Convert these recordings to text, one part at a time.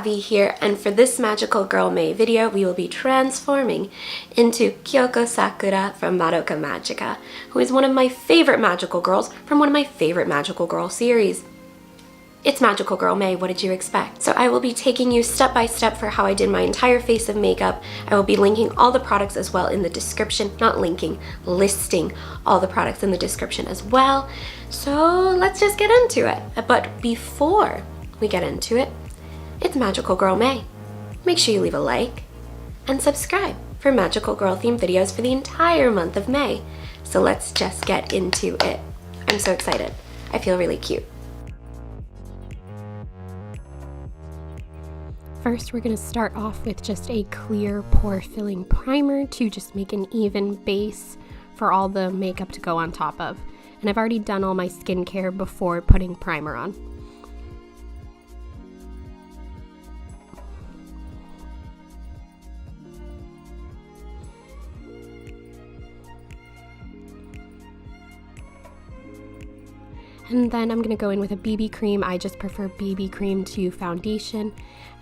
Gabby here, and for this Magical Girl May video, we will be transforming into Kyouko Sakura from Madoka Magica, who is one of my favorite magical girls from one of my favorite magical girl series. It's Magical Girl May, what did you expect? So I will be taking you step by step for how I did my entire face of makeup. I will be linking all the products as well in the description, not linking, listing all the products in the description as well. So let's just get into it. But before we get into it, it's Magical Girl May. Make sure you leave a like and subscribe for Magical Girl themed videos for the entire month of May. So let's just get into it. I'm so excited. I feel really cute. First, we're going to start off with just a clear pore filling primer to just make an even base for all the makeup to go on top of. And I've already done all my skincare before putting primer on. And then I'm going to go in with a BB cream. I just prefer BB cream to foundation.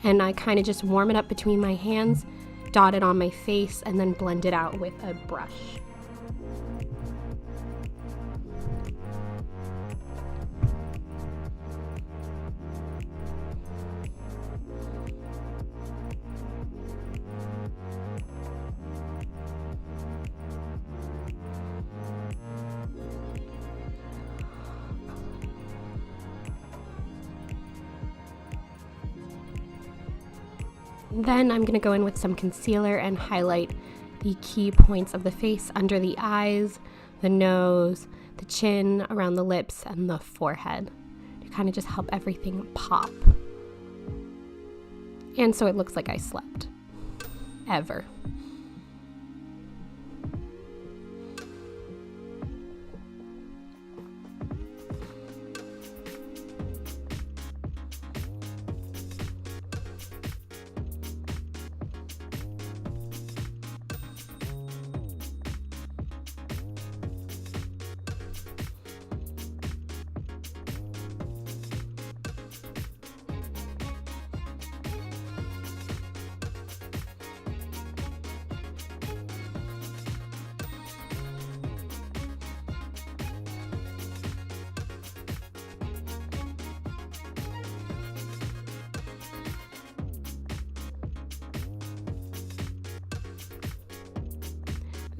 And I kind of just warm it up between my hands, dot it on my face, and then blend it out with a brush. Then I'm going to go in with some concealer and highlight the key points of the face under the eyes, the nose, the chin, around the lips, and the forehead to kind of just help everything pop. And so it looks like I slept. Ever.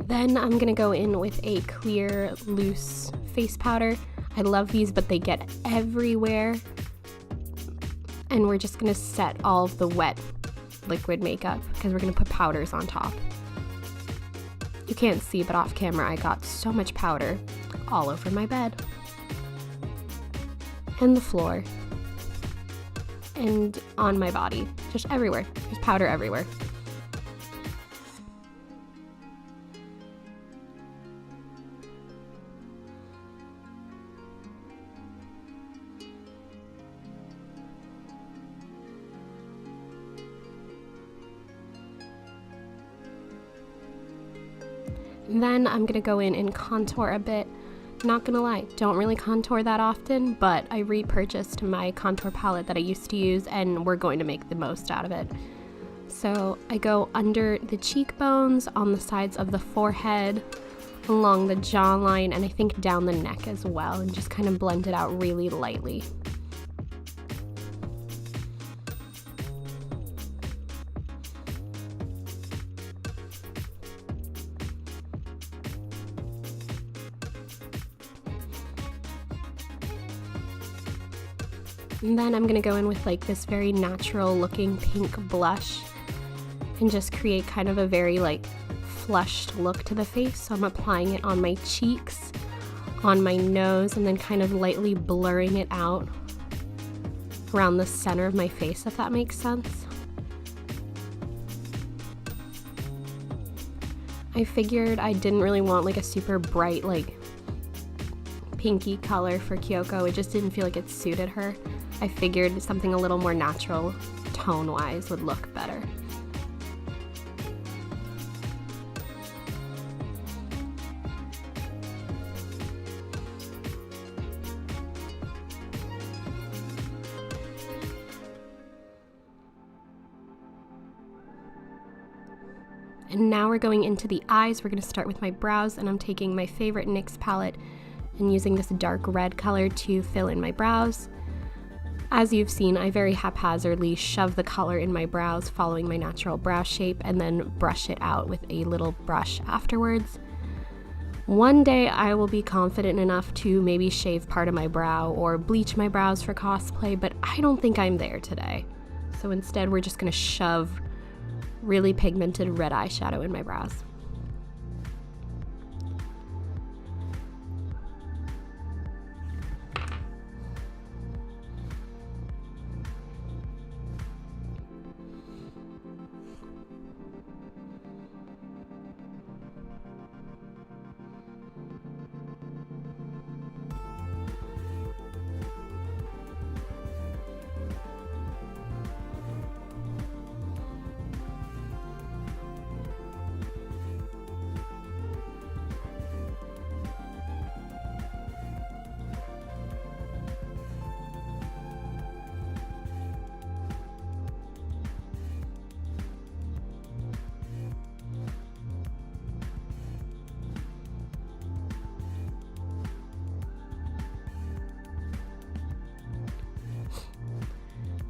Then I'm going to go in with a clear, loose face powder. I love these, but they get everywhere. And we're just going to set all of the wet liquid makeup because we're going to put powders on top. You can't see, but off camera I got so much powder all over my bed. And the floor. And on my body. Just everywhere. There's powder everywhere. Then I'm going to go in and contour a bit. Not gonna lie, don't really contour that often, but I repurchased my contour palette that I used to use and we're going to make the most out of it. So I go under the cheekbones, on the sides of the forehead, along the jawline, and I think down the neck as well, and just kind of blend it out really lightly. And then I'm going to go in with like this very natural looking pink blush and just create kind of a very like flushed look to the face. So I'm applying it on my cheeks, on my nose, and then kind of lightly blurring it out around the center of my face, if that makes sense. I figured I didn't really want like a super bright like pinky color for Kyouko. It just didn't feel like it suited her. I figured something a little more natural tone-wise would look better. And now we're going into the eyes. We're going to start with my brows, and I'm taking my favorite NYX palette and using this dark red color to fill in my brows. As you've seen, I very haphazardly shove the color in my brows following my natural brow shape and then brush it out with a little brush afterwards. One day I will be confident enough to maybe shave part of my brow or bleach my brows for cosplay, but I don't think I'm there today. So instead we're just going to shove really pigmented red eyeshadow in my brows.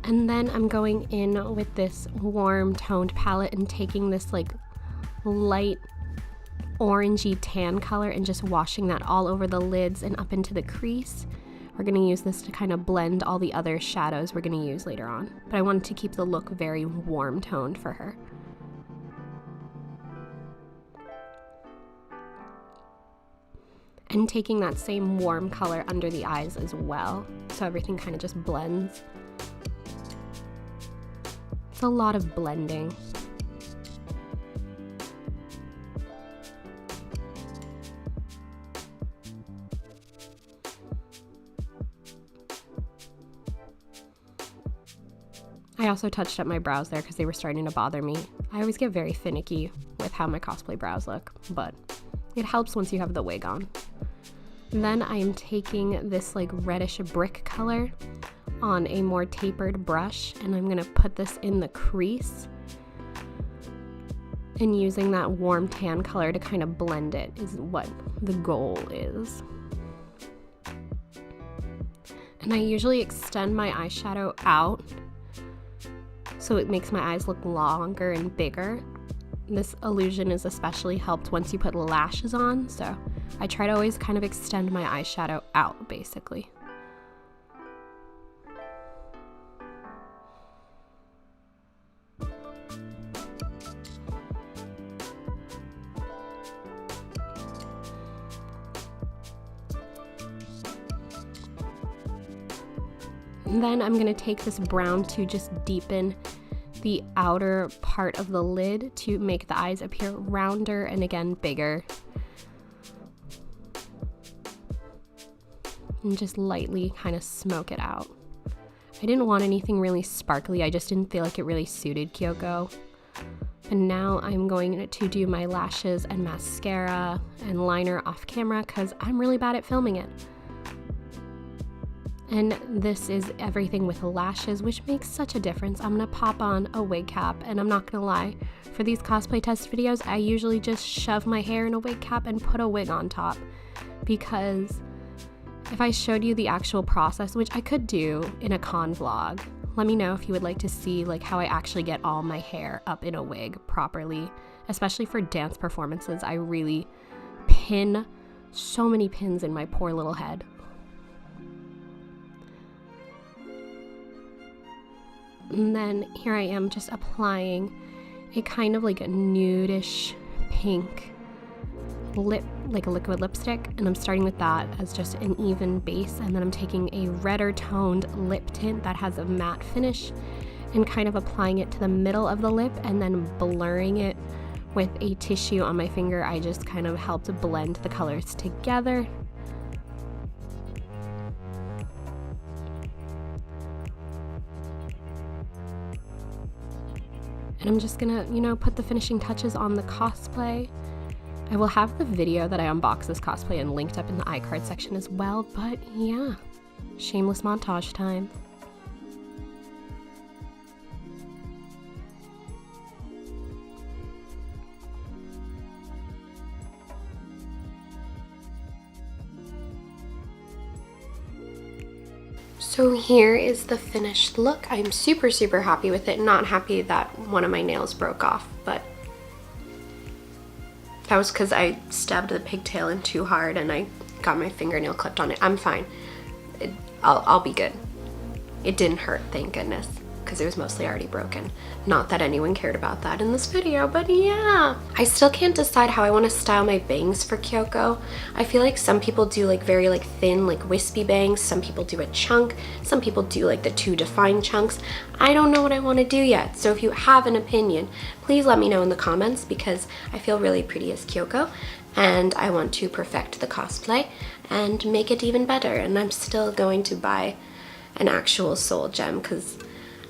And then I'm going in with this warm toned palette and taking this like light orangey tan color and just washing that all over the lids and up into the crease. We're going to use this to kind of blend all the other shadows we're going to use later on. But I wanted to keep the look very warm toned for her. And taking that same warm color under the eyes as well, so everything kind of just blends. It's a lot of blending. I also touched up my brows there because they were starting to bother me. I always get very finicky with how my cosplay brows look, but it helps once you have the wig on. And then I am taking this like reddish brick color on a more tapered brush, and I'm going to put this in the crease and using that warm tan color to kind of blend it is what the goal is. And I usually extend my eyeshadow out so it makes my eyes look longer and bigger. This illusion is especially helped once you put lashes on, so I try to always kind of extend my eyeshadow out basically. And then I'm going to take this brown to just deepen the outer part of the lid to make the eyes appear rounder and again bigger. And just lightly kind of smoke it out. I didn't want anything really sparkly, I just didn't feel like it really suited Kyouko. And now I'm going to do my lashes and mascara and liner off camera because I'm really bad at filming it. And this is everything with lashes, which makes such a difference. I'm gonna pop on a wig cap, and I'm not gonna lie, for these cosplay test videos, I usually just shove my hair in a wig cap and put a wig on top, because if I showed you the actual process, which I could do in a con vlog, let me know if you would like to see like how I actually get all my hair up in a wig properly, especially for dance performances. I really pin so many pins in my poor little head. And then here I am just applying a kind of like a nudish pink lip, like a liquid lipstick, and I'm starting with that as just an even base, and then I'm taking a redder toned lip tint that has a matte finish and kind of applying it to the middle of the lip and then blurring it with a tissue on my finger. I just kind of helped blend the colors together. And I'm just gonna, put the finishing touches on the cosplay. I will have the video that I unbox this cosplay and linked up in the iCard section as well, but yeah, shameless montage time. So here is the finished look. I'm super, super happy with it. Not happy that one of my nails broke off, but that was because I stabbed the pigtail in too hard and I got my fingernail clipped on it. I'm fine. I'll be good. It didn't hurt, thank goodness, because it was mostly already broken. Not that anyone cared about that in this video, but yeah. I still can't decide how I want to style my bangs for Kyoko. I feel like some people do like very like thin, like wispy bangs. Some people do a chunk. Some people do like the two defined chunks. I don't know what I want to do yet. So if you have an opinion, please let me know in the comments, because I feel really pretty as Kyoko and I want to perfect the cosplay and make it even better. And I'm still going to buy an actual soul gem because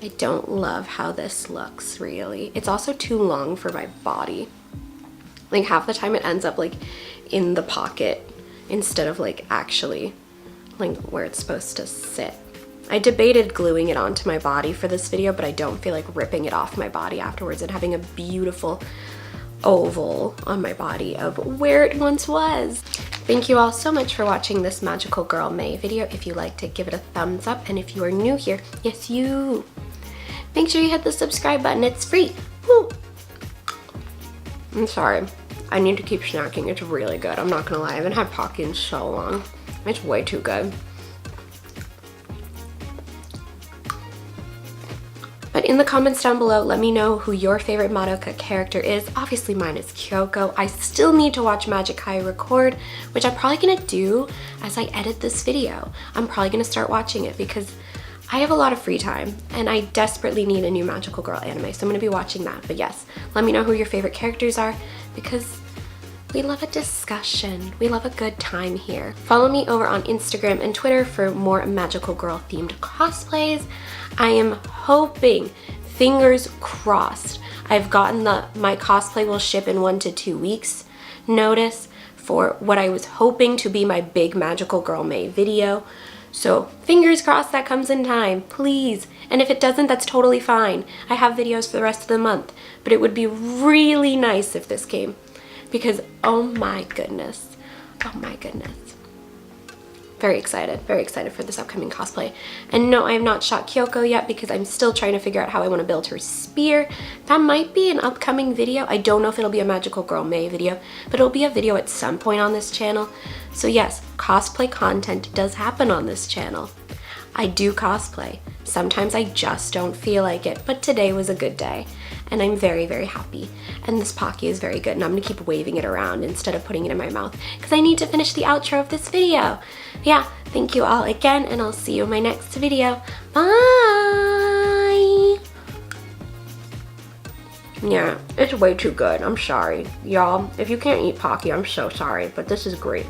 I don't love how this looks, really. It's also too long for my body. Like half the time it ends up like in the pocket instead of like actually like where it's supposed to sit. I debated gluing it onto my body for this video, but I don't feel like ripping it off my body afterwards and having a beautiful oval on my body of where it once was. Thank you all so much for watching this Magical Girl May video. If you liked it, give it a thumbs up, and if you are new here, yes you, make sure you hit the subscribe button. It's free. Woo! I'm sorry, I need to keep snacking. It's really good. I'm not gonna lie, I haven't had Pocky in so long. It's way too good. But in the comments down below, let me know who your favorite Madoka character is. Obviously mine is Kyoko. I still need to watch Magic High Record, which I'm probably gonna do as I edit this video. I'm probably gonna start watching it because I have a lot of free time and I desperately need a new Magical Girl anime, so I'm gonna be watching that. But yes, let me know who your favorite characters are, because we love a discussion. We love a good time here. Follow me over on Instagram and Twitter for more Magical Girl themed cosplays. I am hoping, fingers crossed, I've gotten my cosplay will ship in 1 to 2 weeks notice for what I was hoping to be my big Magical Girl May video. So fingers crossed that comes in time, please. And if it doesn't, that's totally fine. I have videos for the rest of the month, but it would be really nice if this came, because oh my goodness, very excited for this upcoming cosplay. And no, I have not shot Kyoko yet because I'm still trying to figure out how I want to build her spear. That might be an upcoming video. I don't know if it'll be a Magical Girl May video, but it'll be a video at some point on this channel. So yes, cosplay content does happen on this channel. I do cosplay. Sometimes I just don't feel like it, but today was a good day and I'm very, very happy. And this Pocky is very good and I'm gonna keep waving it around instead of putting it in my mouth because I need to finish the outro of this video. Yeah, thank you all again and I'll see you in my next video. Bye! Yeah, it's way too good. I'm sorry. Y'all, if you can't eat Pocky, I'm so sorry, but this is great.